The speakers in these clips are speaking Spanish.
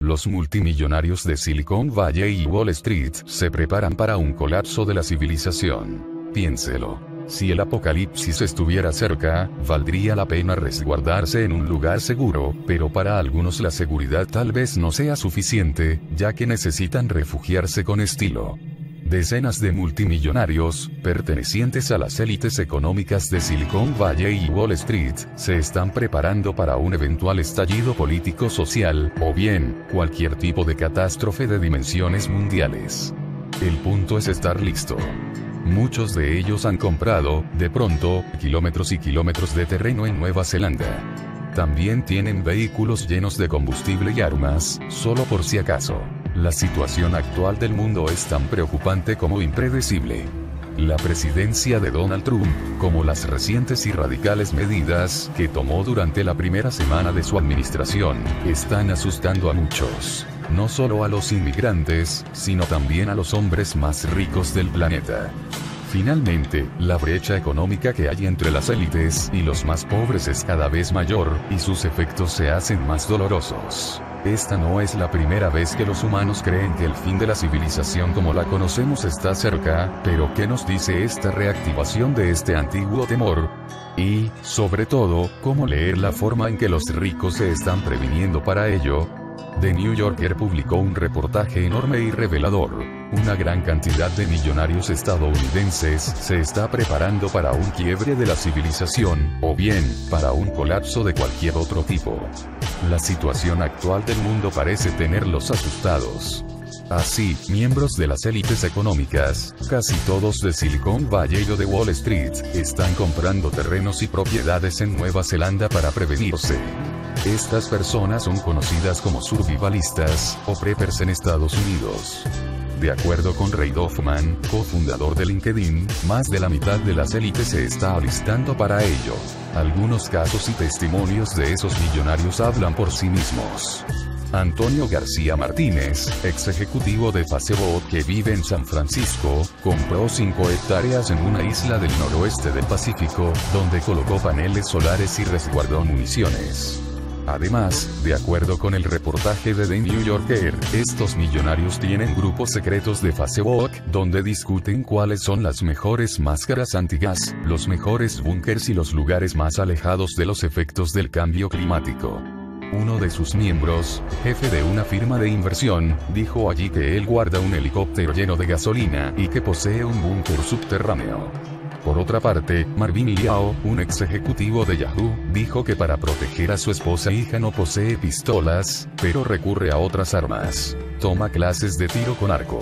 los multimillonarios de Silicon Valley y Wall Street se preparan para un colapso de la civilización. Piénselo. Si el apocalipsis estuviera cerca, valdría la pena resguardarse en un lugar seguro, pero para algunos la seguridad tal vez no sea suficiente, ya que necesitan refugiarse con estilo. Decenas de multimillonarios, pertenecientes a las élites económicas de Silicon Valley y Wall Street, se están preparando para un eventual estallido político-social, o bien, cualquier tipo de catástrofe de dimensiones mundiales. El punto es estar listo. Muchos de ellos han comprado, de pronto, kilómetros y kilómetros de terreno en Nueva Zelanda. También tienen vehículos llenos de combustible y armas, solo por si acaso. La situación actual del mundo es tan preocupante como impredecible. La presidencia de Donald Trump, como las recientes y radicales medidas que tomó durante la primera semana de su administración, están asustando a muchos. No solo a los inmigrantes, sino también a los hombres más ricos del planeta. Finalmente, la brecha económica que hay entre las élites y los más pobres es cada vez mayor, y sus efectos se hacen más dolorosos. Esta no es la primera vez que los humanos creen que el fin de la civilización como la conocemos está cerca, pero ¿qué nos dice esta reactivación de este antiguo temor? Y, sobre todo, ¿cómo leer la forma en que los ricos se están previniendo para ello? The New Yorker publicó un reportaje enorme y revelador. Una gran cantidad de millonarios estadounidenses se está preparando para un quiebre de la civilización, o bien, para un colapso de cualquier otro tipo. La situación actual del mundo parece tenerlos asustados. Así, miembros de las élites económicas, casi todos de Silicon Valley o de Wall Street, están comprando terrenos y propiedades en Nueva Zelanda para prevenirse. Estas personas son conocidas como survivalistas, o preppers en Estados Unidos. De acuerdo con Reid Hoffman, cofundador de LinkedIn, más de la mitad de las élites se está alistando para ello. Algunos casos y testimonios de esos millonarios hablan por sí mismos. Antonio García Martínez, ex ejecutivo de Facebook que vive en San Francisco, compró 5 hectáreas en una isla del noroeste del Pacífico, donde colocó paneles solares y resguardó municiones. Además, de acuerdo con el reportaje de The New Yorker, estos millonarios tienen grupos secretos de Facebook, donde discuten cuáles son las mejores máscaras antigas, los mejores búnkers y los lugares más alejados de los efectos del cambio climático. Uno de sus miembros, jefe de una firma de inversión, dijo allí que él guarda un helicóptero lleno de gasolina y que posee un búnker subterráneo. Por otra parte, Marvin Liao, un ex ejecutivo de Yahoo, dijo que para proteger a su esposa e hija no posee pistolas, pero recurre a otras armas. Toma clases de tiro con arco.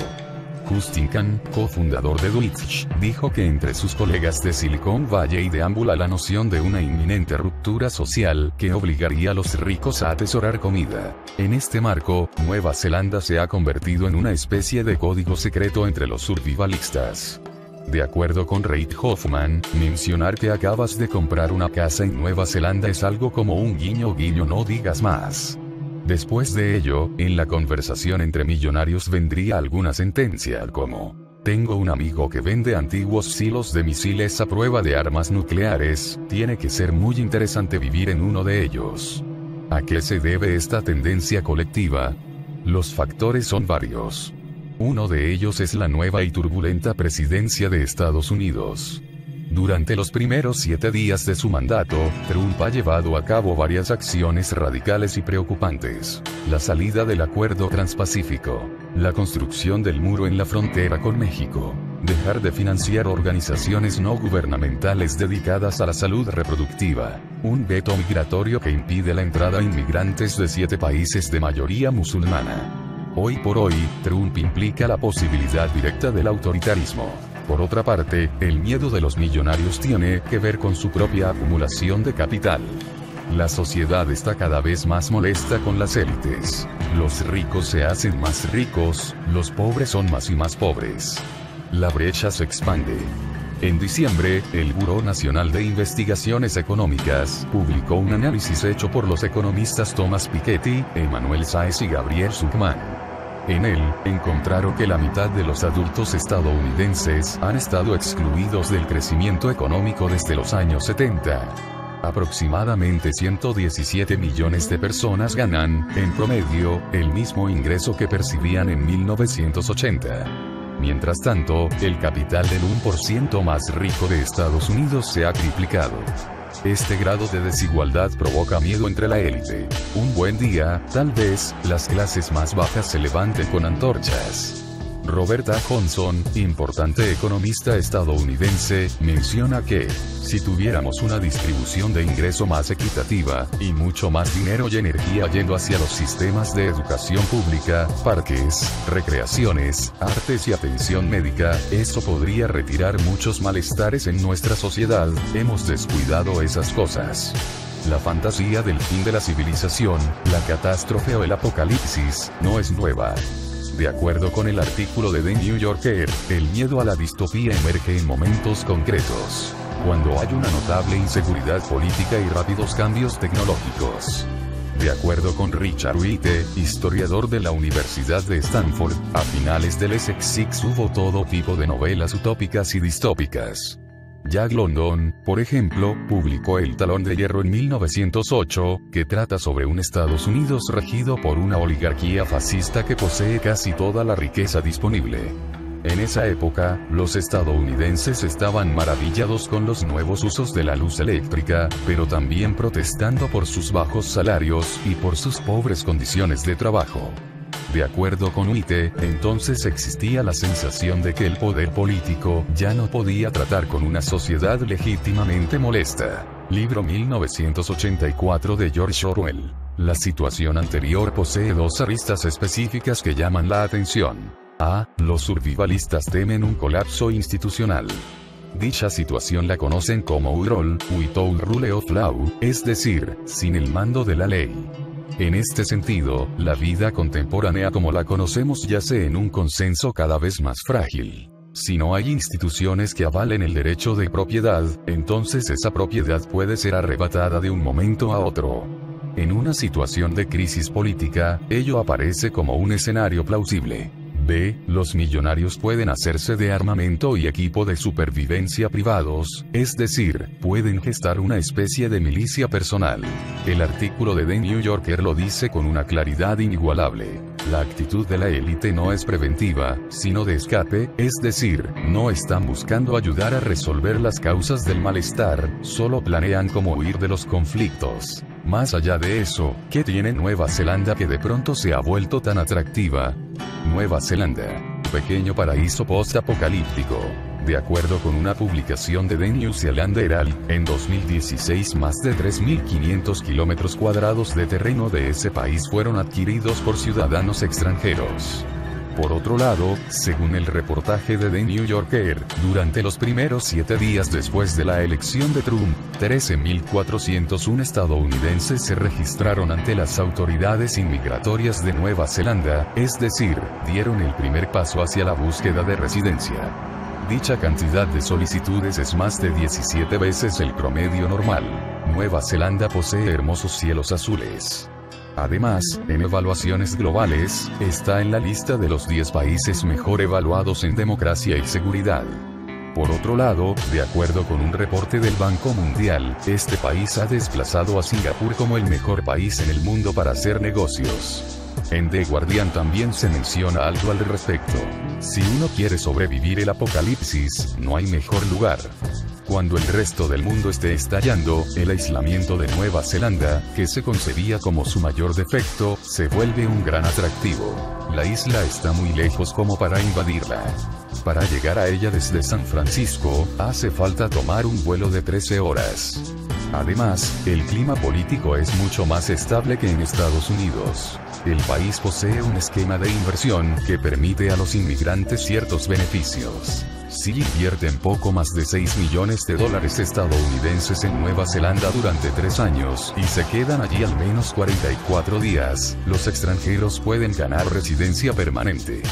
Justin Kan, cofundador de Twitch, dijo que entre sus colegas de Silicon Valley deambula la noción de una inminente ruptura social que obligaría a los ricos a atesorar comida. En este marco, Nueva Zelanda se ha convertido en una especie de código secreto entre los survivalistas. De acuerdo con Reid Hoffman, mencionar que acabas de comprar una casa en Nueva Zelanda es algo como un guiño guiño no digas más. Después de ello, en la conversación entre millonarios vendría alguna sentencia como: tengo un amigo que vende antiguos silos de misiles a prueba de armas nucleares, tiene que ser muy interesante vivir en uno de ellos. ¿A qué se debe esta tendencia colectiva? Los factores son varios. Uno de ellos es la nueva y turbulenta presidencia de Estados Unidos. Durante los primeros 7 días de su mandato, Trump ha llevado a cabo varias acciones radicales y preocupantes. La salida del Acuerdo Transpacífico, la construcción del muro en la frontera con México, dejar de financiar organizaciones no gubernamentales dedicadas a la salud reproductiva, un veto migratorio que impide la entrada a inmigrantes de 7 países de mayoría musulmana. Hoy por hoy, Trump implica la posibilidad directa del autoritarismo. Por otra parte, el miedo de los millonarios tiene que ver con su propia acumulación de capital. La sociedad está cada vez más molesta con las élites. Los ricos se hacen más ricos, los pobres son más y más pobres. La brecha se expande. En diciembre, el Buró Nacional de Investigaciones Económicas publicó un análisis hecho por los economistas Thomas Piketty, Emmanuel Saez y Gabriel Zucman. En él, encontraron que la mitad de los adultos estadounidenses han estado excluidos del crecimiento económico desde los años 70. Aproximadamente 117 millones de personas ganan, en promedio, el mismo ingreso que percibían en 1980. Mientras tanto, el capital del 1% más rico de Estados Unidos se ha triplicado. Este grado de desigualdad provoca miedo entre la élite. Un buen día, tal vez, las clases más bajas se levanten con antorchas. Roberta Johnson, importante economista estadounidense, menciona que, si tuviéramos una distribución de ingreso más equitativa, y mucho más dinero y energía yendo hacia los sistemas de educación pública, parques, recreaciones, artes y atención médica, eso podría retirar muchos malestares en nuestra sociedad. Hemos descuidado esas cosas. La fantasía del fin de la civilización, la catástrofe o el apocalipsis, no es nueva. De acuerdo con el artículo de The New Yorker, el miedo a la distopía emerge en momentos concretos, cuando hay una notable inseguridad política y rápidos cambios tecnológicos. De acuerdo con Richard Witte, historiador de la Universidad de Stanford, a finales del Essex hubo todo tipo de novelas utópicas y distópicas. Jack London, por ejemplo, publicó El Talón de Hierro en 1908, que trata sobre un Estados Unidos regido por una oligarquía fascista que posee casi toda la riqueza disponible. En esa época, los estadounidenses estaban maravillados con los nuevos usos de la luz eléctrica, pero también protestando por sus bajos salarios y por sus pobres condiciones de trabajo. De acuerdo con Witte, entonces existía la sensación de que el poder político ya no podía tratar con una sociedad legítimamente molesta. Libro 1984 de George Orwell. La situación anterior posee dos aristas específicas que llaman la atención. A. Los survivalistas temen un colapso institucional. Dicha situación la conocen como UROL, Without Rule of Law, es decir, sin el mando de la ley. En este sentido, la vida contemporánea como la conocemos yace en un consenso cada vez más frágil. Si no hay instituciones que avalen el derecho de propiedad, entonces esa propiedad puede ser arrebatada de un momento a otro. En una situación de crisis política, ello aparece como un escenario plausible. B. Los millonarios pueden hacerse de armamento y equipo de supervivencia privados, es decir, pueden gestar una especie de milicia personal. El artículo de The New Yorker lo dice con una claridad inigualable. La actitud de la élite no es preventiva, sino de escape, es decir, no están buscando ayudar a resolver las causas del malestar, solo planean cómo huir de los conflictos. Más allá de eso, ¿qué tiene Nueva Zelanda que de pronto se ha vuelto tan atractiva? Nueva Zelanda, pequeño paraíso post-apocalíptico. De acuerdo con una publicación de The New Zealand Herald, en 2016 más de 3.500 kilómetros cuadrados de terreno de ese país fueron adquiridos por ciudadanos extranjeros. Por otro lado, según el reportaje de The New Yorker, durante los primeros 7 días después de la elección de Trump, 13.401 estadounidenses se registraron ante las autoridades inmigratorias de Nueva Zelanda, es decir, dieron el primer paso hacia la búsqueda de residencia. Dicha cantidad de solicitudes es más de 17 veces el promedio normal. Nueva Zelanda posee hermosos cielos azules. Además, en evaluaciones globales, está en la lista de los 10 países mejor evaluados en democracia y seguridad. Por otro lado, de acuerdo con un reporte del Banco Mundial, este país ha desplazado a Singapur como el mejor país en el mundo para hacer negocios. En The Guardian también se menciona algo al respecto. Si uno quiere sobrevivir el apocalipsis, no hay mejor lugar. Cuando el resto del mundo esté estallando, el aislamiento de Nueva Zelanda, que se concebía como su mayor defecto, se vuelve un gran atractivo. La isla está muy lejos como para invadirla. Para llegar a ella desde San Francisco, hace falta tomar un vuelo de 13 horas. Además, el clima político es mucho más estable que en Estados Unidos. El país posee un esquema de inversión que permite a los inmigrantes ciertos beneficios. Si invierten poco más de $6 millones estadounidenses en Nueva Zelanda durante 3 años y se quedan allí al menos 44 días, los extranjeros pueden ganar residencia permanente.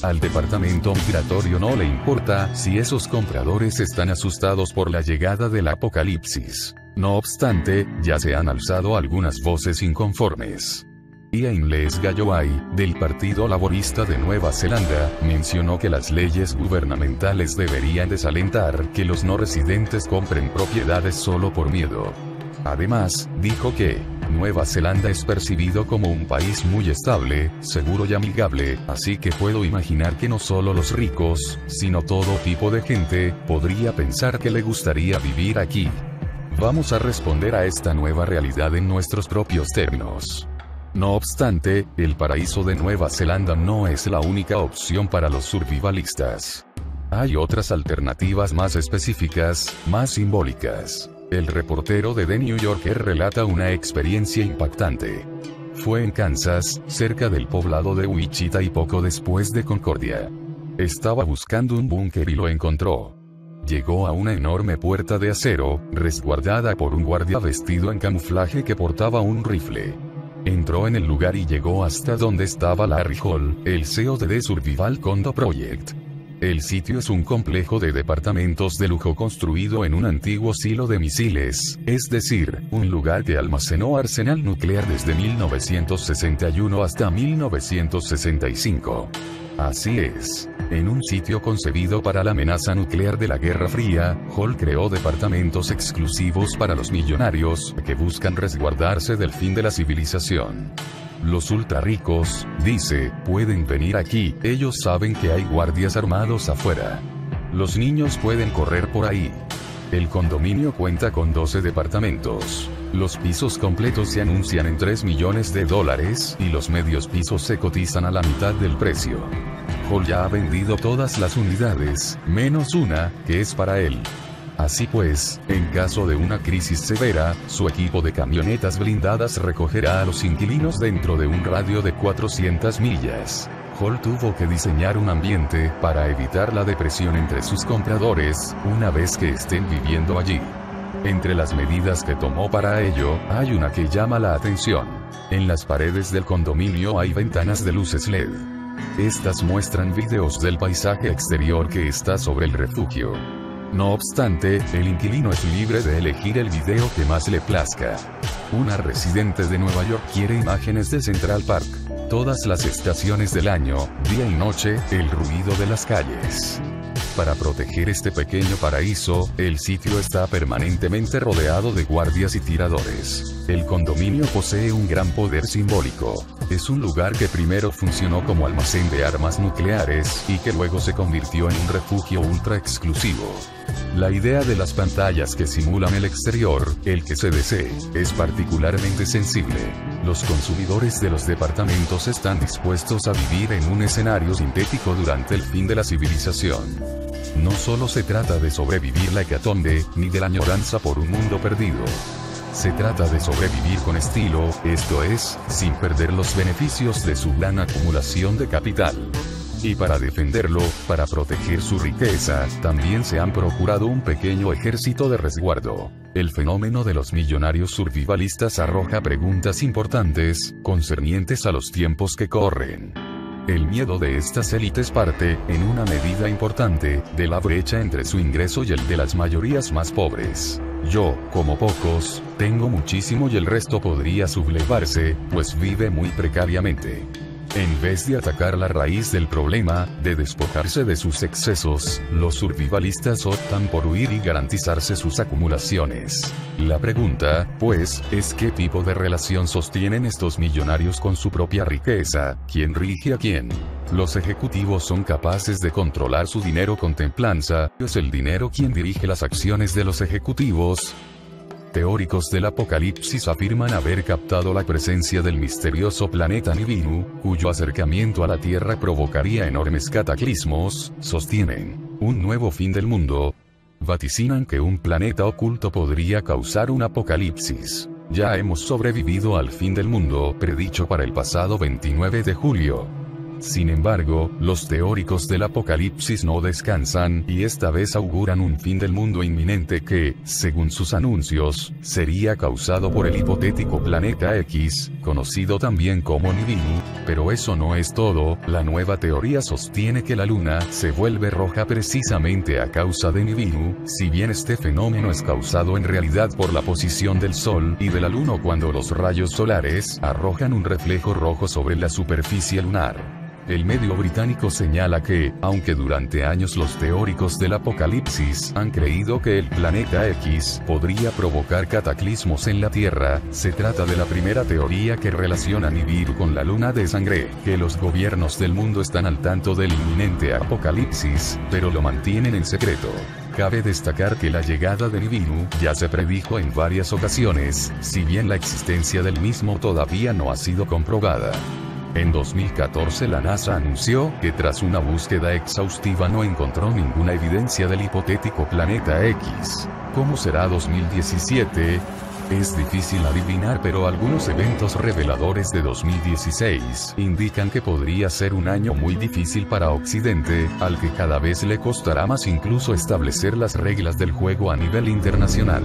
Al departamento migratorio no le importa si esos compradores están asustados por la llegada del apocalipsis. No obstante, ya se han alzado algunas voces inconformes. Ian Les Galloway, del Partido Laborista de Nueva Zelanda, mencionó que las leyes gubernamentales deberían desalentar que los no residentes compren propiedades solo por miedo. Además, dijo que Nueva Zelanda es percibido como un país muy estable, seguro y amigable, así que puedo imaginar que no solo los ricos, sino todo tipo de gente, podría pensar que le gustaría vivir aquí. Vamos a responder a esta nueva realidad en nuestros propios términos. No obstante, el paraíso de Nueva Zelanda no es la única opción para los survivalistas. Hay otras alternativas más específicas, más simbólicas. El reportero de The New Yorker relata una experiencia impactante. Fue en Kansas, cerca del poblado de Wichita y poco después de Concordia. Estaba buscando un búnker y lo encontró. Llegó a una enorme puerta de acero, resguardada por un guardia vestido en camuflaje que portaba un rifle. Entró en el lugar y llegó hasta donde estaba Larry Hall, el CEO de The Survival Condo Project. El sitio es un complejo de departamentos de lujo construido en un antiguo silo de misiles, es decir, un lugar que almacenó arsenal nuclear desde 1961 hasta 1965. Así es. En un sitio concebido para la amenaza nuclear de la Guerra Fría, Hall creó departamentos exclusivos para los millonarios, que buscan resguardarse del fin de la civilización. Los ultra ricos, dice, pueden venir aquí, ellos saben que hay guardias armados afuera. Los niños pueden correr por ahí. El condominio cuenta con 12 departamentos. Los pisos completos se anuncian en $3 millones y los medios pisos se cotizan a la mitad del precio. Hall ya ha vendido todas las unidades, menos una, que es para él. Así pues, en caso de una crisis severa, su equipo de camionetas blindadas recogerá a los inquilinos dentro de un radio de 400 millas. Hall tuvo que diseñar un ambiente para evitar la depresión entre sus compradores, una vez que estén viviendo allí. Entre las medidas que tomó para ello, hay una que llama la atención. En las paredes del condominio hay ventanas de luces LED. Estas muestran videos del paisaje exterior que está sobre el refugio. No obstante, el inquilino es libre de elegir el video que más le plazca. Una residente de Nueva York quiere imágenes de Central Park. Todas las estaciones del año, día y noche, el ruido de las calles. Para proteger este pequeño paraíso, el sitio está permanentemente rodeado de guardias y tiradores. El condominio posee un gran poder simbólico. Es un lugar que primero funcionó como almacén de armas nucleares, y que luego se convirtió en un refugio ultra exclusivo. La idea de las pantallas que simulan el exterior, el que se desee, es particularmente sensible. Los consumidores de los departamentos están dispuestos a vivir en un escenario sintético durante el fin de la civilización. No solo se trata de sobrevivir la hecatombe, ni de la añoranza por un mundo perdido. Se trata de sobrevivir con estilo, esto es, sin perder los beneficios de su gran acumulación de capital. Y para defenderlo, para proteger su riqueza, también se han procurado un pequeño ejército de resguardo. El fenómeno de los millonarios survivalistas arroja preguntas importantes, concernientes a los tiempos que corren. El miedo de estas élites parte, en una medida importante, de la brecha entre su ingreso y el de las mayorías más pobres. Yo, como pocos, tengo muchísimo y el resto podría sublevarse, pues vive muy precariamente. En vez de atacar la raíz del problema, de despojarse de sus excesos, los survivalistas optan por huir y garantizarse sus acumulaciones. La pregunta, pues, es ¿qué tipo de relación sostienen estos millonarios con su propia riqueza? ¿Quién rige a quién? Los ejecutivos son capaces de controlar su dinero con templanza, ¿es el dinero quien dirige las acciones de los ejecutivos? Teóricos del apocalipsis afirman haber captado la presencia del misterioso planeta Nibiru, cuyo acercamiento a la Tierra provocaría enormes cataclismos, sostienen, un nuevo fin del mundo. Vaticinan que un planeta oculto podría causar un apocalipsis. Ya hemos sobrevivido al fin del mundo, predicho para el pasado 29 de julio. Sin embargo, los teóricos del apocalipsis no descansan, y esta vez auguran un fin del mundo inminente que, según sus anuncios, sería causado por el hipotético planeta X, conocido también como Nibiru. Pero eso no es todo, la nueva teoría sostiene que la Luna se vuelve roja precisamente a causa de Nibiru, si bien este fenómeno es causado en realidad por la posición del Sol y de la Luna cuando los rayos solares arrojan un reflejo rojo sobre la superficie lunar. El medio británico señala que, aunque durante años los teóricos del apocalipsis han creído que el planeta X podría provocar cataclismos en la Tierra, se trata de la primera teoría que relaciona Nibiru con la luna de sangre, que los gobiernos del mundo están al tanto del inminente apocalipsis, pero lo mantienen en secreto. Cabe destacar que la llegada de Nibiru ya se predijo en varias ocasiones, si bien la existencia del mismo todavía no ha sido comprobada. En 2014 la NASA anunció que tras una búsqueda exhaustiva no encontró ninguna evidencia del hipotético planeta X. ¿Cómo será 2017? Es difícil adivinar, pero algunos eventos reveladores de 2016 indican que podría ser un año muy difícil para Occidente, al que cada vez le costará más incluso establecer las reglas del juego a nivel internacional.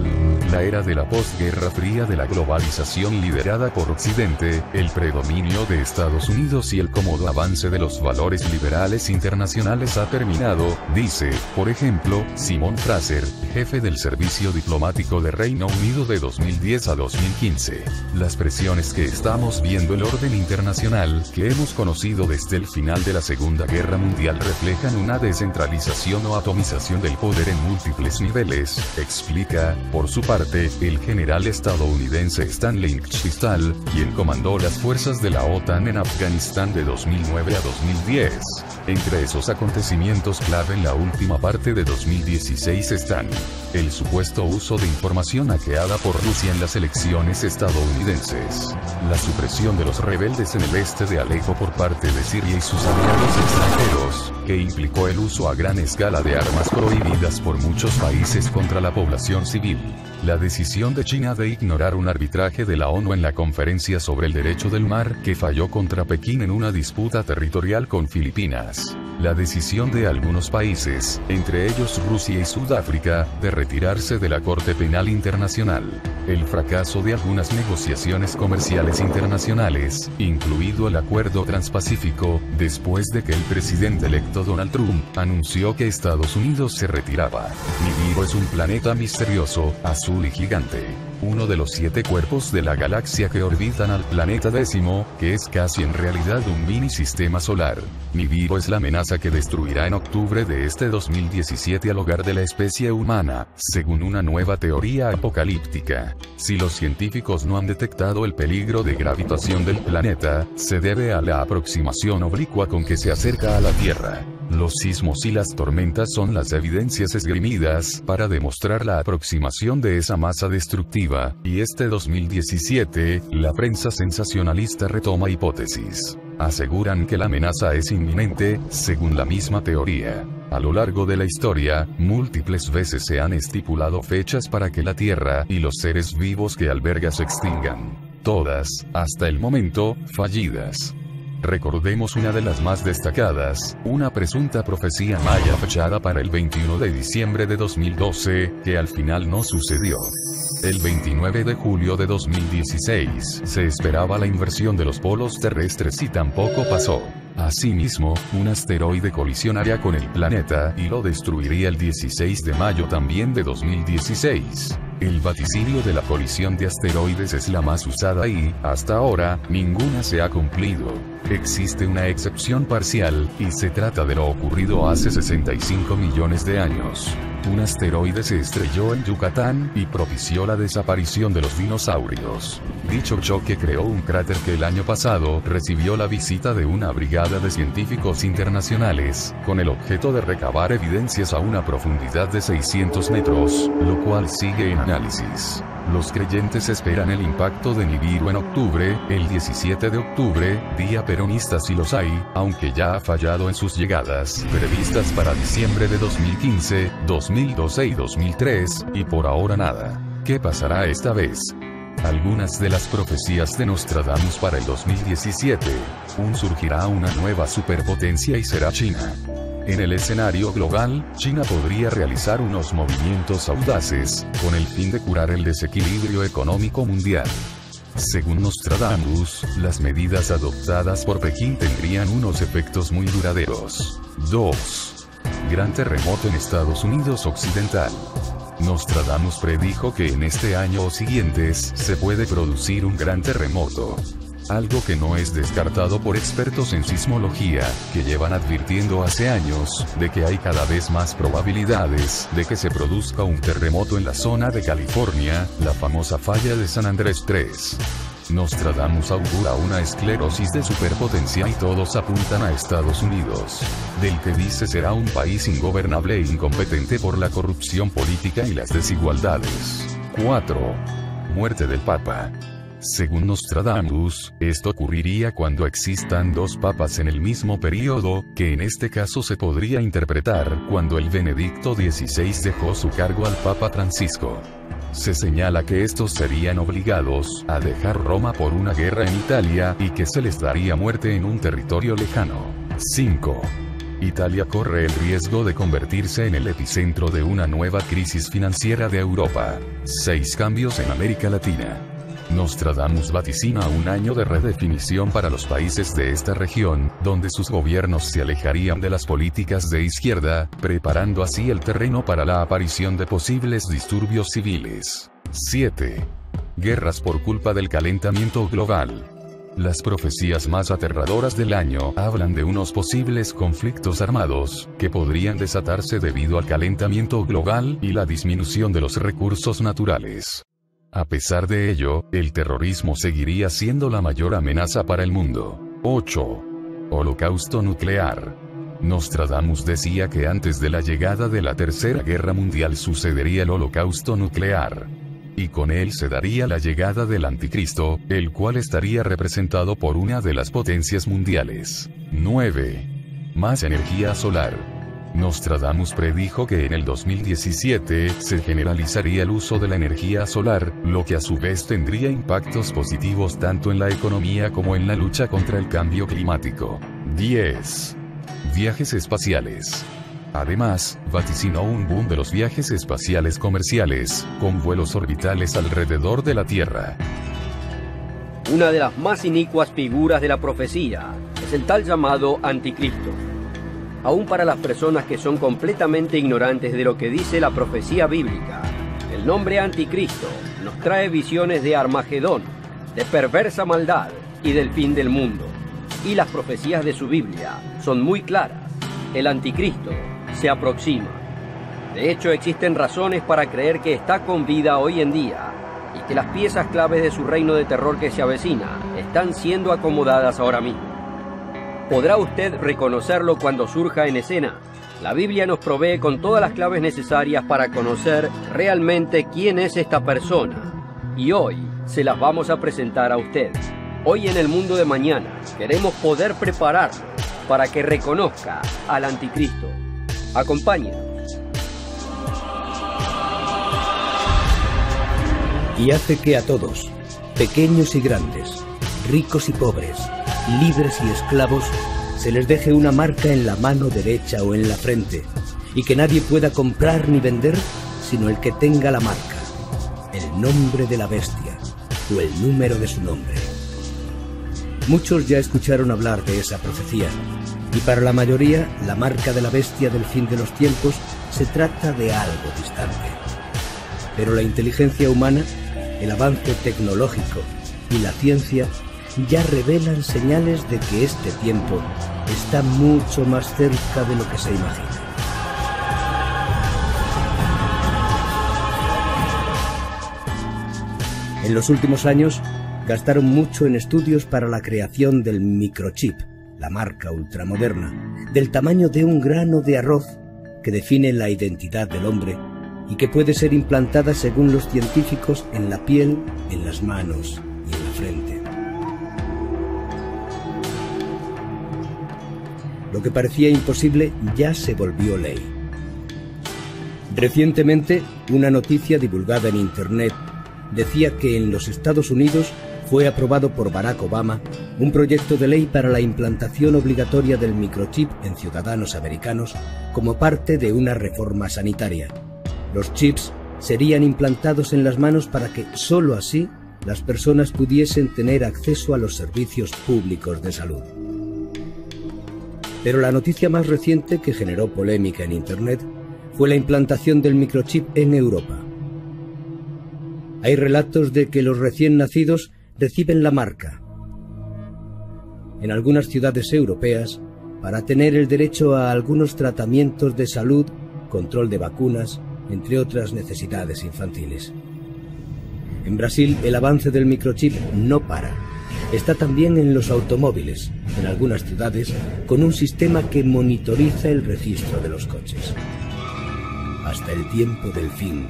La era de la posguerra fría de la globalización liderada por Occidente, el predominio de Estados Unidos y el cómodo avance de los valores liberales internacionales ha terminado, dice, por ejemplo, Simon Fraser, jefe del Servicio Diplomático de Reino Unido de 2010 a 2015. Las presiones que estamos viendo, el orden internacional que hemos conocido desde el final de la Segunda Guerra Mundial, reflejan una descentralización o atomización del poder en múltiples niveles, explica, por su parte, el general estadounidense Stanley Chistal, quien comandó las fuerzas de la OTAN en Afganistán de 2009 a 2010. Entre esos acontecimientos clave en la última parte de 2016 están el supuesto uso de información hackeada por Rusia en las elecciones estadounidenses, la supresión de los rebeldes en el este de Alepo por parte de Siria y sus aliados extranjeros, que implicó el uso a gran escala de armas prohibidas por muchos países contra la población civil, la decisión de China de ignorar un arbitraje de la ONU en la Conferencia sobre el Derecho del Mar que falló contra Pekín en una disputa territorial con Filipinas, la decisión de algunos países, entre ellos Rusia y Sudáfrica, de retirarse de la Corte Penal Internacional, el fracaso de algunas negociaciones comerciales internacionales, incluido el Acuerdo Transpacífico, después de que el presidente electo Donald Trump anunció que Estados Unidos se retiraba. Nibiru es un planeta misterioso, azul y gigante, uno de los 7 cuerpos de la galaxia que orbitan al planeta décimo, que es casi en realidad un mini sistema solar. Nibiru es la amenaza que destruirá en octubre de este 2017 al hogar de la especie humana, según una nueva teoría apocalíptica. Si los científicos no han detectado el peligro de gravitación del planeta, se debe a la aproximación oblicua con que se acerca a la Tierra. Los sismos y las tormentas son las evidencias esgrimidas para demostrar la aproximación de esa masa destructiva, y este 2017, la prensa sensacionalista retoma hipótesis. Aseguran que la amenaza es inminente, según la misma teoría. A lo largo de la historia, múltiples veces se han estipulado fechas para que la Tierra y los seres vivos que alberga se extingan. Todas, hasta el momento, fallidas. Recordemos una de las más destacadas, una presunta profecía maya fechada para el 21 de diciembre de 2012, que al final no sucedió. El 29 de julio de 2016, se esperaba la inversión de los polos terrestres y tampoco pasó. Asimismo, un asteroide colisionaría con el planeta y lo destruiría el 16 de mayo también de 2016. El vaticinio de la colisión de asteroides es la más usada y, hasta ahora, ninguna se ha cumplido. Existe una excepción parcial, y se trata de lo ocurrido hace 65 millones de años. Un asteroide se estrelló en Yucatán y propició la desaparición de los dinosaurios. Dicho choque creó un cráter que el año pasado recibió la visita de una brigada de científicos internacionales, con el objeto de recabar evidencias a una profundidad de 600 metros, lo cual sigue en análisis. Los creyentes esperan el impacto de Nibiru en octubre, el 17 de octubre, día peronista si los hay, aunque ya ha fallado en sus llegadas, previstas para diciembre de 2015, 2012 y 2003, y por ahora nada. ¿Qué pasará esta vez? Algunas de las profecías de Nostradamus para el 2017. Surgirá una nueva superpotencia y será China. En el escenario global, China podría realizar unos movimientos audaces, con el fin de curar el desequilibrio económico mundial. Según Nostradamus, las medidas adoptadas por Pekín tendrían unos efectos muy duraderos. 2. Gran terremoto en Estados Unidos Occidental. Nostradamus predijo que en este año o siguientes se puede producir un gran terremoto. algo que no es descartado por expertos en sismología, que llevan advirtiendo hace años, de que hay cada vez más probabilidades de que se produzca un terremoto en la zona de California, la famosa falla de San Andrés 3. Nostradamus augura una esclerosis de superpotencia y todos apuntan a Estados Unidos, del que dice será un país ingobernable e incompetente por la corrupción política y las desigualdades. 4. Muerte del Papa. Según Nostradamus, esto ocurriría cuando existan dos papas en el mismo período, que en este caso se podría interpretar cuando el Benedicto XVI dejó su cargo al Papa Francisco. Se señala que estos serían obligados a dejar Roma por una guerra en Italia y que se les daría muerte en un territorio lejano. 5. Italia corre el riesgo de convertirse en el epicentro de una nueva crisis financiera de Europa. 6 cambios en América Latina. Nostradamus vaticina un año de redefinición para los países de esta región, donde sus gobiernos se alejarían de las políticas de izquierda, preparando así el terreno para la aparición de posibles disturbios civiles. 7. Guerras por culpa del calentamiento global. Las profecías más aterradoras del año hablan de unos posibles conflictos armados, que podrían desatarse debido al calentamiento global y la disminución de los recursos naturales. A pesar de ello, el terrorismo seguiría siendo la mayor amenaza para el mundo. 8. Holocausto nuclear. Nostradamus decía que antes de la llegada de la Tercera Guerra Mundial sucedería el holocausto nuclear. Y con él se daría la llegada del anticristo, el cual estaría representado por una de las potencias mundiales. 9. Más energía solar. Nostradamus predijo que en el 2017 se generalizaría el uso de la energía solar, lo que a su vez tendría impactos positivos tanto en la economía como en la lucha contra el cambio climático. 10. Viajes espaciales. Además, vaticinó un boom de los viajes espaciales comerciales, con vuelos orbitales alrededor de la Tierra. Una de las más inicuas figuras de la profecía es el tal llamado anticristo. Aún para las personas que son completamente ignorantes de lo que dice la profecía bíblica, el nombre anticristo nos trae visiones de Armagedón, de perversa maldad y del fin del mundo. Y las profecías de su Biblia son muy claras. El anticristo se aproxima. De hecho, existen razones para creer que está con vida hoy en día y que las piezas claves de su reino de terror que se avecina están siendo acomodadas ahora mismo. ¿Podrá usted reconocerlo cuando surja en escena? La Biblia nos provee con todas las claves necesarias para conocer realmente quién es esta persona. Y hoy se las vamos a presentar a usted. Hoy en el mundo de mañana queremos poder prepararlo para que reconozca al anticristo. Acompáñenos. Y hace que a todos, pequeños y grandes, ricos y pobres, libres y esclavos, se les deje una marca en la mano derecha o en la frente, y que nadie pueda comprar ni vender sino el que tenga la marca, el nombre de la bestia o el número de su nombre. Muchos ya escucharon hablar de esa profecía, y para la mayoría la marca de la bestia del fin de los tiempos se trata de algo distante. Pero la inteligencia humana, el avance tecnológico y la ciencia ya revelan señales de que este tiempo está mucho más cerca de lo que se imagina. En los últimos años gastaron mucho en estudios para la creación del microchip, la marca ultramoderna, del tamaño de un grano de arroz que define la identidad del hombre y que puede ser implantada según los científicos en la piel, en las manos y en la frente. Lo que parecía imposible ya se volvió ley. Recientemente, una noticia divulgada en Internet decía que en los Estados Unidos fue aprobado por Barack Obama un proyecto de ley para la implantación obligatoria del microchip en ciudadanos americanos como parte de una reforma sanitaria. Los chips serían implantados en las manos para que sólo así las personas pudiesen tener acceso a los servicios públicos de salud. Pero la noticia más reciente que generó polémica en Internet fue la implantación del microchip en Europa. Hay relatos de que los recién nacidos reciben la marca, en algunas ciudades europeas para tener el derecho a algunos tratamientos de salud, control de vacunas, entre otras necesidades infantiles. En Brasil, el avance del microchip no para. Está también en los automóviles, en algunas ciudades, con un sistema que monitoriza el registro de los coches. Hasta el tiempo del fin,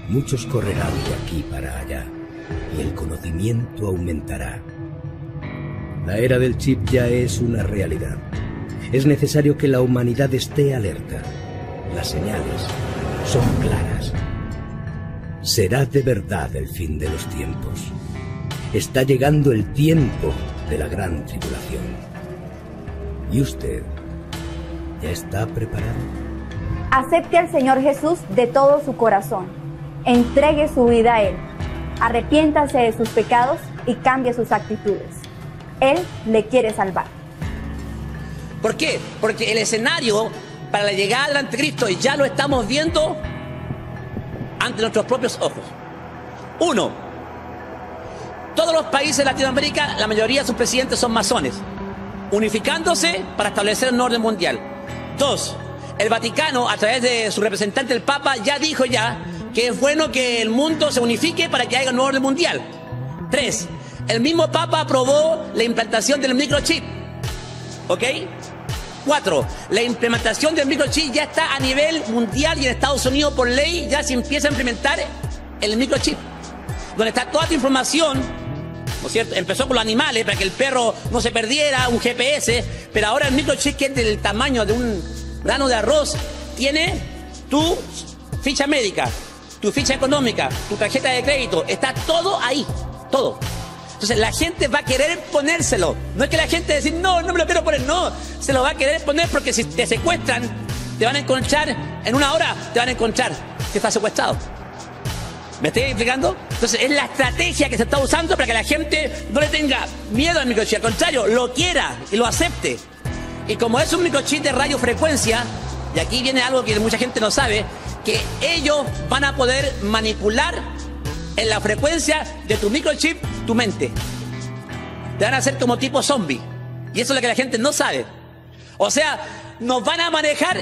muchos correrán de aquí para allá, y el conocimiento aumentará. La era del chip ya es una realidad. Es necesario que la humanidad esté alerta. Las señales son claras. Será de verdad el fin de los tiempos. Está llegando el tiempo de la gran tribulación. ¿Y usted ya está preparado? Acepte al Señor Jesús de todo su corazón. Entregue su vida a Él. Arrepiéntase de sus pecados y cambie sus actitudes. Él le quiere salvar. ¿Por qué? Porque el escenario para la llegada del anticristo ya lo estamos viendo ante nuestros propios ojos. 1. Todos los países de Latinoamérica, la mayoría de sus presidentes son masones, unificándose para establecer un orden mundial. 2. El Vaticano, a través de su representante, el Papa, ya dijo que es bueno que el mundo se unifique para que haya un nuevo orden mundial. 3. El mismo Papa aprobó la implantación del microchip. ¿Ok? 4. La implementación del microchip ya está a nivel mundial y en Estados Unidos por ley ya se empieza a implementar el microchip, donde está toda tu información, ¿no es cierto? Empezó con los animales para que el perro no se perdiera, un GPS, pero ahora el microchip, que es del tamaño de un grano de arroz, tiene tu ficha médica, tu ficha económica, tu tarjeta de crédito, está todo ahí, todo. Entonces la gente va a querer ponérselo. No es que la gente decir, no me lo quiero poner, no. Se lo va a querer poner porque si te secuestran, te van a encontrar, en una hora te van a encontrar que estás secuestrado. ¿Me estoy explicando? Entonces es la estrategia que se está usando para que la gente no le tenga miedo al microchip, al contrario, lo quiera y lo acepte. Y como es un microchip de radiofrecuencia, y aquí viene algo que mucha gente no sabe, que ellos van a poder manipular en la frecuencia de tu microchip tu mente. Te van a hacer como tipo zombie. Y eso es lo que la gente no sabe. O sea, nos van a manejar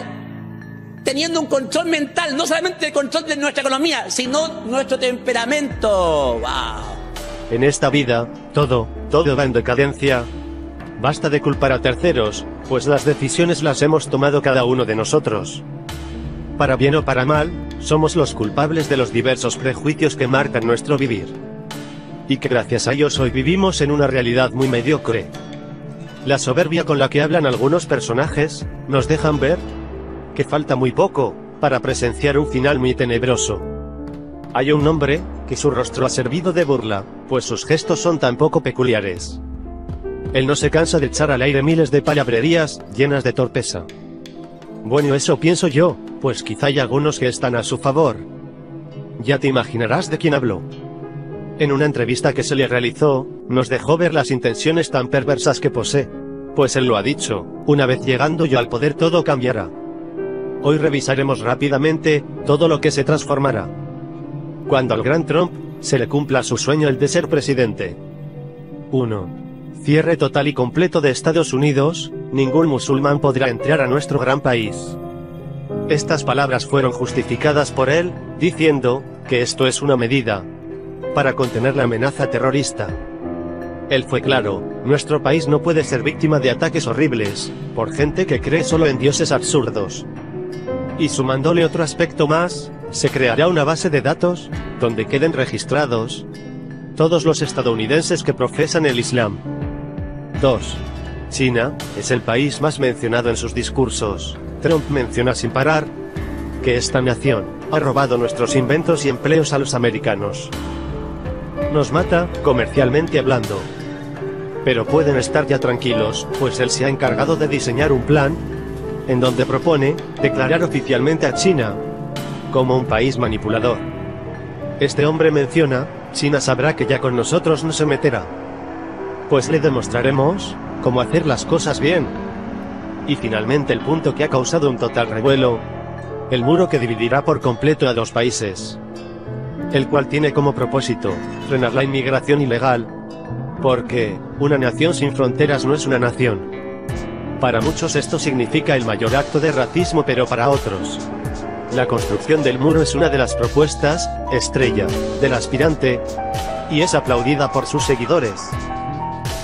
teniendo un control mental, no solamente el control de nuestra economía, sino nuestro temperamento. ¡Wow! En esta vida, todo va en decadencia. Basta de culpar a terceros, pues las decisiones las hemos tomado cada uno de nosotros. Para bien o para mal, somos los culpables de los diversos prejuicios que marcan nuestro vivir. Y que gracias a ellos hoy vivimos en una realidad muy mediocre. La soberbia con la que hablan algunos personajes, nos dejan ver que falta muy poco para presenciar un final muy tenebroso. Hay un hombre que su rostro ha servido de burla, pues sus gestos son tan poco peculiares. Él no se cansa de echar al aire miles de palabrerías llenas de torpeza. Bueno, eso pienso yo, pues quizá hay algunos que están a su favor. Ya te imaginarás de quién habló. En una entrevista que se le realizó, nos dejó ver las intenciones tan perversas que posee. Pues él lo ha dicho, una vez llegando yo al poder todo cambiará. Hoy revisaremos rápidamente todo lo que se transformará cuando al gran Trump se le cumpla su sueño, el de ser presidente. 1. Cierre total y completo de Estados Unidos. Ningún musulmán podrá entrar a nuestro gran país. Estas palabras fueron justificadas por él, diciendo que esto es una medida para contener la amenaza terrorista. Él fue claro: nuestro país no puede ser víctima de ataques horribles por gente que cree solo en dioses absurdos. Y sumándole otro aspecto más, se creará una base de datos donde queden registrados todos los estadounidenses que profesan el Islam. 2. China es el país más mencionado en sus discursos. Trump menciona sin parar que esta nación ha robado nuestros inventos y empleos a los americanos. Nos mata, comercialmente hablando. Pero pueden estar ya tranquilos, pues él se ha encargado de diseñar un plan en donde propone declarar oficialmente a China como un país manipulador. Este hombre menciona: China sabrá que ya con nosotros no se meterá, pues le demostraremos cómo hacer las cosas bien. Y finalmente el punto que ha causado un total revuelo: el muro que dividirá por completo a dos países, el cual tiene como propósito frenar la inmigración ilegal Porque, una nación sin fronteras no es una nación. Para muchos esto significa el mayor acto de racismo, pero para otros, la construcción del muro es una de las propuestas, estrella, del aspirante, y es aplaudida por sus seguidores.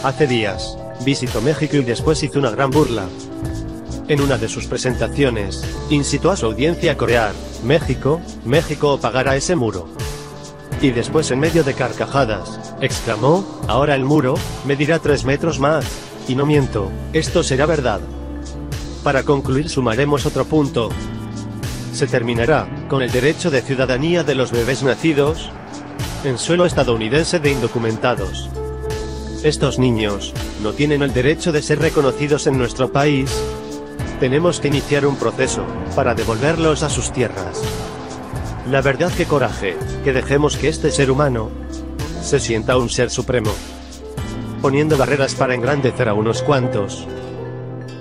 Hace días, visitó México y después hizo una gran burla. En una de sus presentaciones, incitó a su audiencia a corear, México, México o pagará ese muro. Y después, en medio de carcajadas, exclamó, ahora el muro, medirá 3 metros más. Y no miento, esto será verdad. Para concluir, sumaremos otro punto. Se terminará con el derecho de ciudadanía de los bebés nacidos en suelo estadounidense de indocumentados. Estos niños no tienen el derecho de ser reconocidos en nuestro país. Tenemos que iniciar un proceso para devolverlos a sus tierras. La verdad, qué coraje, que dejemos que este ser humano se sienta un ser supremo, poniendo barreras para engrandecer a unos cuantos.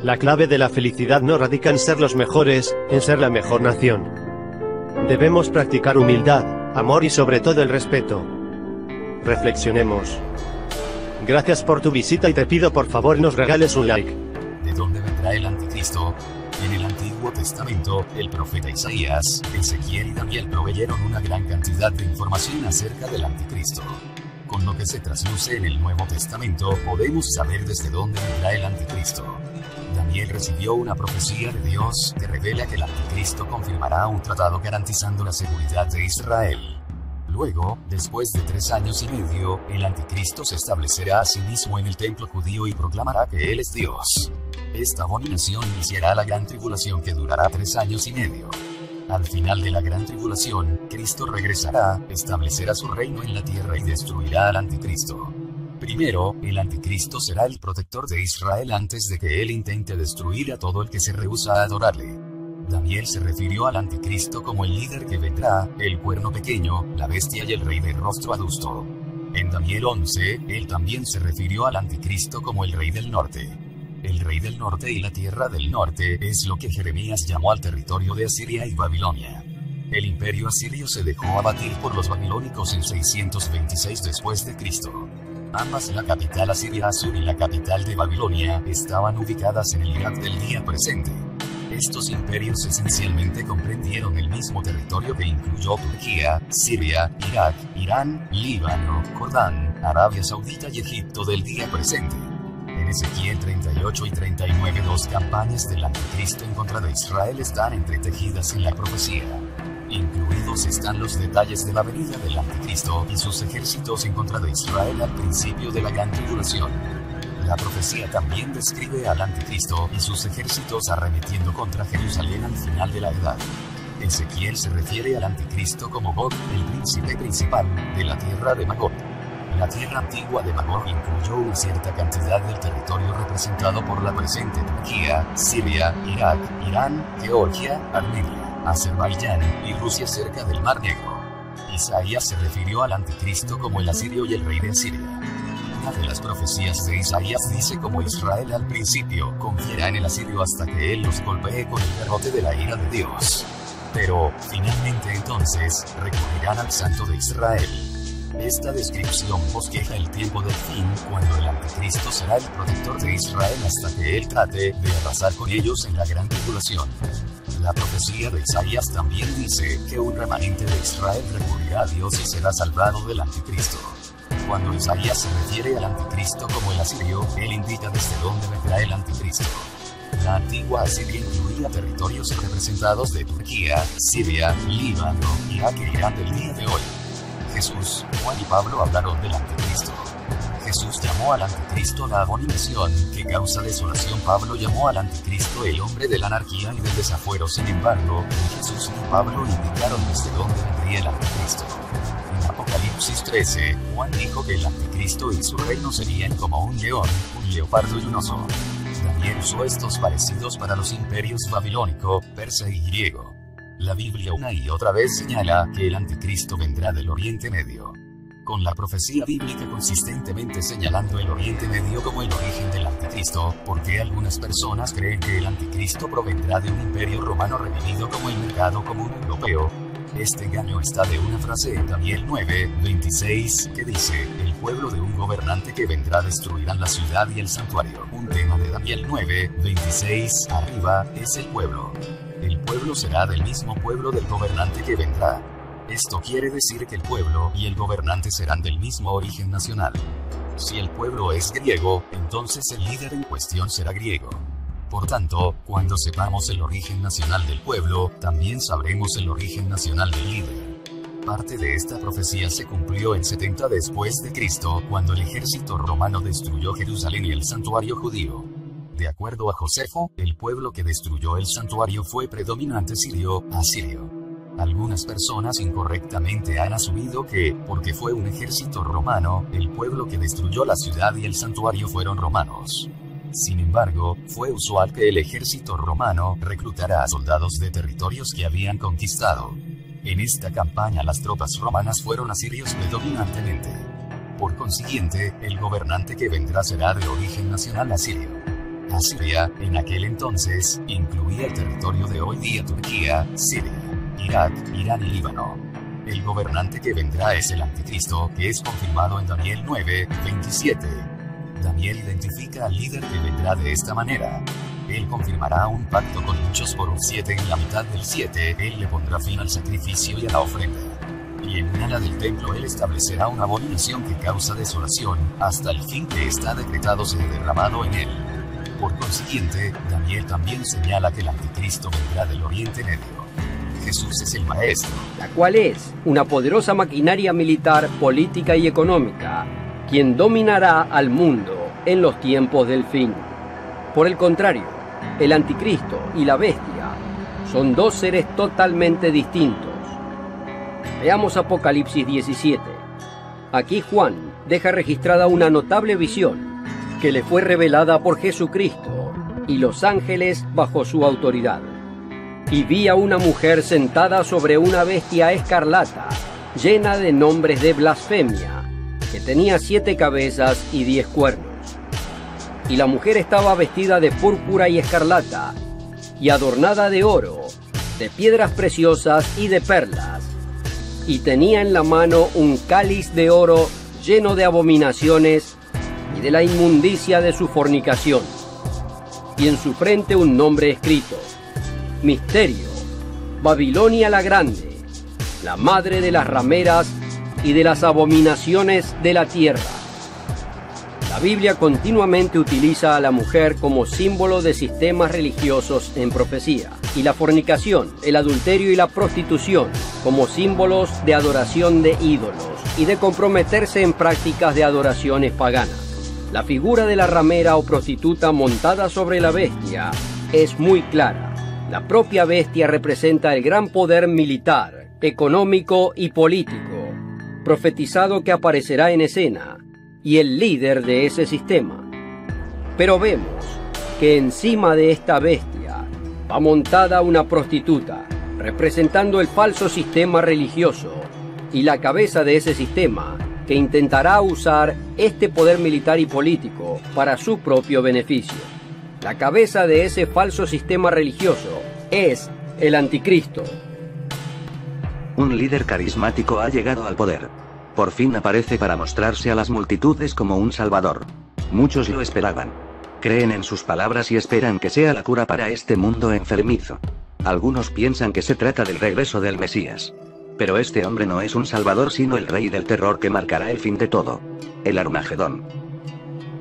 La clave de la felicidad no radica en ser los mejores, en ser la mejor nación. Debemos practicar humildad, amor y sobre todo el respeto. Reflexionemos. Gracias por tu visita y te pido por favor nos regales un like. ¿De dónde vendrá el anticristo? En el Antiguo Testamento, el profeta Isaías, Ezequiel y Daniel proveyeron una gran cantidad de información acerca del anticristo. Con lo que se trasluce en el Nuevo Testamento, podemos saber desde dónde vendrá el anticristo. Daniel recibió una profecía de Dios que revela que el anticristo confirmará un tratado garantizando la seguridad de Israel. Luego, después de 3 años y medio, el anticristo se establecerá a sí mismo en el templo judío y proclamará que él es Dios. Esta abominación iniciará la gran tribulación que durará 3 años y medio. Al final de la gran tribulación, Cristo regresará, establecerá su reino en la tierra y destruirá al anticristo. Primero, el anticristo será el protector de Israel antes de que él intente destruir a todo el que se rehúsa a adorarle. Daniel se refirió al anticristo como el líder que vendrá, el cuerno pequeño, la bestia y el rey de rostro adusto. En Daniel 11, él también se refirió al anticristo como el rey del norte. El rey del norte y la tierra del norte es lo que Jeremías llamó al territorio de Asiria y Babilonia. El imperio asirio se dejó abatir por los babilónicos en 626 después de Cristo. Ambas, la capital asiria Asur y la capital de Babilonia, estaban ubicadas en el Irak del día presente. Estos imperios esencialmente comprendieron el mismo territorio que incluyó Turquía, Siria, Irak, Irán, Líbano, Jordán, Arabia Saudita y Egipto del día presente. En Ezequiel 38 y 39, 2 campañas del anticristo en contra de Israel están entretejidas en la profecía. Incluidos están los detalles de la venida del anticristo y sus ejércitos en contra de Israel al principio de la gran tribulación. La profecía también describe al anticristo y sus ejércitos arremetiendo contra Jerusalén al final de la edad. Ezequiel se refiere al anticristo como Gog, el príncipe principal de la tierra de Magog. La tierra antigua de Magog incluyó una cierta cantidad del territorio representado por la presente Turquía, Siria, Irak, Irán, Georgia, Armenia, Azerbaiyán y Rusia cerca del Mar Negro. Isaías se refirió al anticristo como el asirio y el rey de Asiria. Una de las profecías de Isaías dice como Israel al principio confiará en el asirio hasta que él los golpee con el garrote de la ira de Dios. Pero, finalmente entonces, recurrirán al Santo de Israel. Esta descripción bosqueja el tiempo del fin, cuando el anticristo será el protector de Israel hasta que él trate de arrasar con ellos en la gran tribulación. La profecía de Isaías también dice que un remanente de Israel recurrirá a Dios y será salvado del anticristo. Cuando Isaías se refiere al anticristo como el asirio, él indica desde dónde vendrá el anticristo. La antigua Asiria incluía territorios representados de Turquía, Siria, Líbano, Irak e Irán del día de hoy. Jesús, Juan y Pablo hablaron del anticristo. Jesús llamó al anticristo la abominación que causa desolación. Pablo llamó al anticristo el hombre de la anarquía y del desafuero. Sin embargo, ni Jesús ni Pablo indicaron desde dónde vendría el anticristo. En Apocalipsis 13, Juan dijo que el anticristo y su reino serían como un león, un leopardo y un oso. Daniel usó estos parecidos para los imperios babilónico, persa y griego. La Biblia una y otra vez señala que el anticristo vendrá del Oriente Medio. Con la profecía bíblica consistentemente señalando el Oriente Medio como el origen del anticristo, ¿por qué algunas personas creen que el anticristo provendrá de un imperio romano revivido como el mercado común europeo? Este engaño está de una frase en Daniel 9:26 que dice: el pueblo de un gobernante que vendrá destruirán la ciudad y el santuario. Un tema de Daniel 9, 26, arriba, es el pueblo. El pueblo será del mismo pueblo del gobernante que vendrá. Esto quiere decir que el pueblo y el gobernante serán del mismo origen nacional. Si el pueblo es griego, entonces el líder en cuestión será griego. Por tanto, cuando sepamos el origen nacional del pueblo, también sabremos el origen nacional del líder. Parte de esta profecía se cumplió en 70 después de Cristo, cuando el ejército romano destruyó Jerusalén y el santuario judío. De acuerdo a Josefo, el pueblo que destruyó el santuario fue predominante sirio, asirio. Algunas personas incorrectamente han asumido que, porque fue un ejército romano, el pueblo que destruyó la ciudad y el santuario fueron romanos. Sin embargo, fue usual que el ejército romano reclutara a soldados de territorios que habían conquistado. En esta campaña las tropas romanas fueron asirios predominantemente. Por consiguiente, el gobernante que vendrá será de origen nacional asirio. Asiria, en aquel entonces, incluía el territorio de hoy día Turquía, Siria, Irak, Irán y Líbano. El gobernante que vendrá es el anticristo, que es confirmado en Daniel 9, 27. Daniel identifica al líder que vendrá de esta manera. Él confirmará un pacto con muchos por un 7 en la mitad del 7, él le pondrá fin al sacrificio y a la ofrenda. Y en un ala del templo él establecerá una abominación que causa desolación, hasta el fin que está decretado sea derramado en él. Por consiguiente, Daniel también señala que el anticristo vendrá del Oriente Medio. Jesús es el maestro, la cual es una poderosa maquinaria militar, política y económica, quien dominará al mundo en los tiempos del fin. Por el contrario, el anticristo y la bestia son dos seres totalmente distintos. Veamos Apocalipsis 17. Aquí Juan deja registrada una notable visión que le fue revelada por Jesucristo y los ángeles bajo su autoridad. Y vi a una mujer sentada sobre una bestia escarlata, llena de nombres de blasfemia, que tenía 7 cabezas y 10 cuernos. Y la mujer estaba vestida de púrpura y escarlata, y adornada de oro, de piedras preciosas y de perlas, y tenía en la mano un cáliz de oro lleno de abominaciones y de la inmundicia de su fornicación, y en su frente un nombre escrito: Misterio, Babilonia la Grande, la madre de las rameras y de las abominaciones de la tierra. La Biblia continuamente utiliza a la mujer como símbolo de sistemas religiosos en profecía, y la fornicación, el adulterio y la prostitución como símbolos de adoración de ídolos y de comprometerse en prácticas de adoraciones paganas. La figura de la ramera o prostituta montada sobre la bestia es muy clara. La propia bestia representa el gran poder militar, económico y político, profetizado que aparecerá en escena, y el líder de ese sistema. Pero vemos que encima de esta bestia va montada una prostituta, representando el falso sistema religioso, y la cabeza de ese sistema, que intentará usar este poder militar y político para su propio beneficio. La cabeza de ese falso sistema religioso es el anticristo. Un líder carismático ha llegado al poder. Por fin aparece para mostrarse a las multitudes como un salvador. Muchos lo esperaban. Creen en sus palabras y esperan que sea la cura para este mundo enfermizo. Algunos piensan que se trata del regreso del Mesías. Pero este hombre no es un salvador sino el rey del terror que marcará el fin de todo. El Armagedón.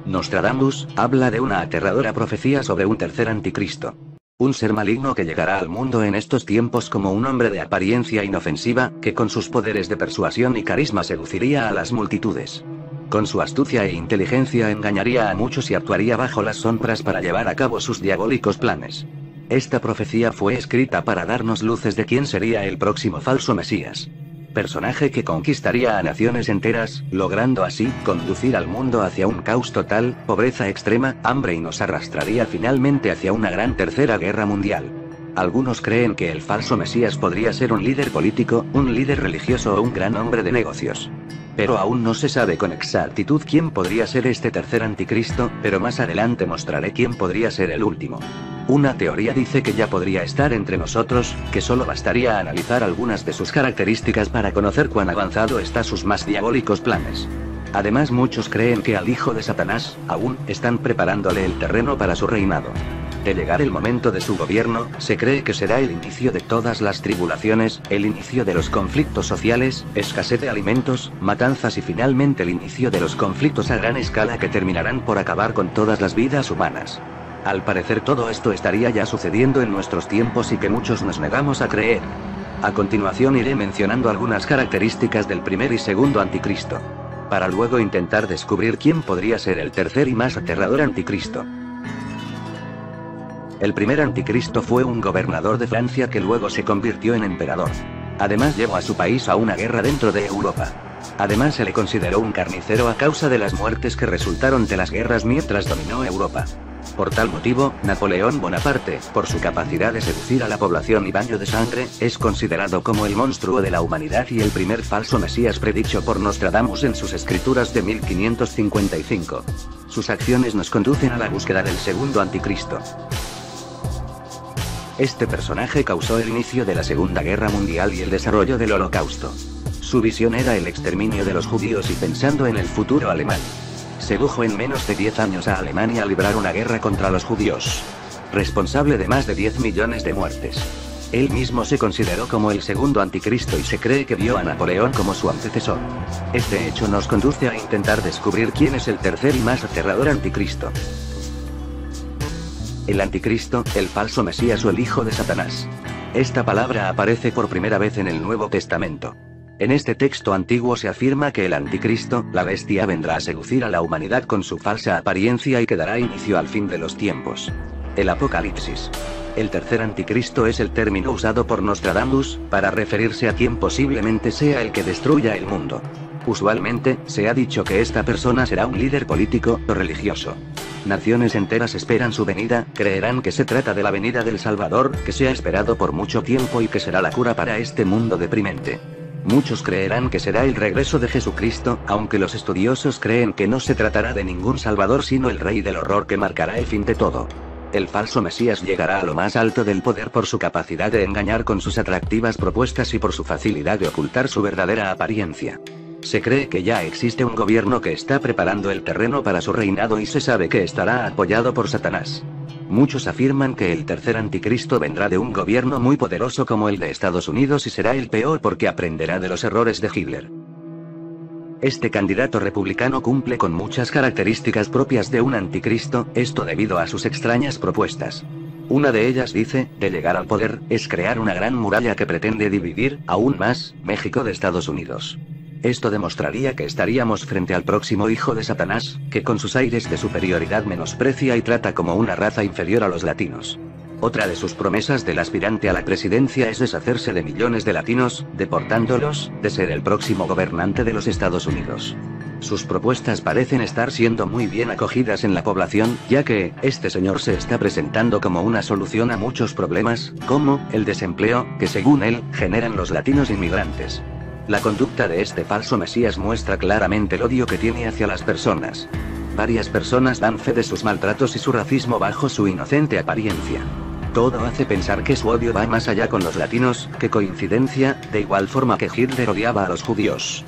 Nostradamus habla de una aterradora profecía sobre un tercer anticristo. Un ser maligno que llegará al mundo en estos tiempos como un hombre de apariencia inofensiva, que con sus poderes de persuasión y carisma seduciría a las multitudes. Con su astucia e inteligencia engañaría a muchos y actuaría bajo las sombras para llevar a cabo sus diabólicos planes. Esta profecía fue escrita para darnos luces de quién sería el próximo falso Mesías. Personaje que conquistaría a naciones enteras, logrando así conducir al mundo hacia un caos total, pobreza extrema, hambre y nos arrastraría finalmente hacia una gran tercera guerra mundial. Algunos creen que el falso Mesías podría ser un líder político, un líder religioso o un gran hombre de negocios. Pero aún no se sabe con exactitud quién podría ser este tercer anticristo, pero más adelante mostraré quién podría ser el último. Una teoría dice que ya podría estar entre nosotros, que solo bastaría analizar algunas de sus características para conocer cuán avanzado está sus más diabólicos planes. Además, muchos creen que al hijo de Satanás, aún, están preparándole el terreno para su reinado. De llegar el momento de su gobierno, se cree que será el inicio de todas las tribulaciones, el inicio de los conflictos sociales, escasez de alimentos, matanzas y finalmente el inicio de los conflictos a gran escala que terminarán por acabar con todas las vidas humanas. Al parecer todo esto estaría ya sucediendo en nuestros tiempos y que muchos nos negamos a creer. A continuación iré mencionando algunas características del primer y segundo anticristo, para luego intentar descubrir quién podría ser el tercer y más aterrador anticristo. El primer anticristo fue un gobernador de Francia que luego se convirtió en emperador. Además llevó a su país a una guerra dentro de Europa. Además se le consideró un carnicero a causa de las muertes que resultaron de las guerras mientras dominó Europa. Por tal motivo, Napoleón Bonaparte, por su capacidad de seducir a la población y baño de sangre, es considerado como el monstruo de la humanidad y el primer falso mesías predicho por Nostradamus en sus escrituras de 1555. Sus acciones nos conducen a la búsqueda del segundo anticristo. Este personaje causó el inicio de la Segunda Guerra Mundial y el desarrollo del Holocausto. Su visión era el exterminio de los judíos y pensando en el futuro alemán. Sedujo en menos de 10 años a Alemania a librar una guerra contra los judíos, responsable de más de 10 millones de muertes. Él mismo se consideró como el segundo anticristo y se cree que vio a Napoleón como su antecesor. Este hecho nos conduce a intentar descubrir quién es el tercer y más aterrador anticristo. El anticristo, el falso mesías o el hijo de Satanás. Esta palabra aparece por primera vez en el Nuevo Testamento. En este texto antiguo se afirma que el anticristo, la bestia, vendrá a seducir a la humanidad con su falsa apariencia y que dará inicio al fin de los tiempos. El Apocalipsis. El tercer anticristo es el término usado por Nostradamus, para referirse a quien posiblemente sea el que destruya el mundo. Usualmente, se ha dicho que esta persona será un líder político o religioso. Naciones enteras esperan su venida, creerán que se trata de la venida del Salvador, que se ha esperado por mucho tiempo y que será la cura para este mundo deprimente. Muchos creerán que será el regreso de Jesucristo, aunque los estudiosos creen que no se tratará de ningún Salvador sino el Rey del Horror que marcará el fin de todo. El falso Mesías llegará a lo más alto del poder por su capacidad de engañar con sus atractivas propuestas y por su facilidad de ocultar su verdadera apariencia. Se cree que ya existe un gobierno que está preparando el terreno para su reinado y se sabe que estará apoyado por Satanás. Muchos afirman que el tercer anticristo vendrá de un gobierno muy poderoso como el de Estados Unidos y será el peor porque aprenderá de los errores de Hitler. Este candidato republicano cumple con muchas características propias de un anticristo, esto debido a sus extrañas propuestas. Una de ellas dice, de llegar al poder, es crear una gran muralla que pretende dividir, aún más, México de Estados Unidos. Esto demostraría que estaríamos frente al próximo hijo de Satanás, que con sus aires de superioridad menosprecia y trata como una raza inferior a los latinos. Otra de sus promesas del aspirante a la presidencia es deshacerse de millones de latinos, deportándolos, de ser el próximo gobernante de los Estados Unidos. Sus propuestas parecen estar siendo muy bien acogidas en la población, ya que, este señor se está presentando como una solución a muchos problemas, como, el desempleo, que según él, generan los latinos inmigrantes. La conducta de este falso mesías muestra claramente el odio que tiene hacia las personas. Varias personas dan fe de sus maltratos y su racismo bajo su inocente apariencia. Todo hace pensar que su odio va más allá con los latinos. Qué coincidencia, de igual forma que Hitler odiaba a los judíos.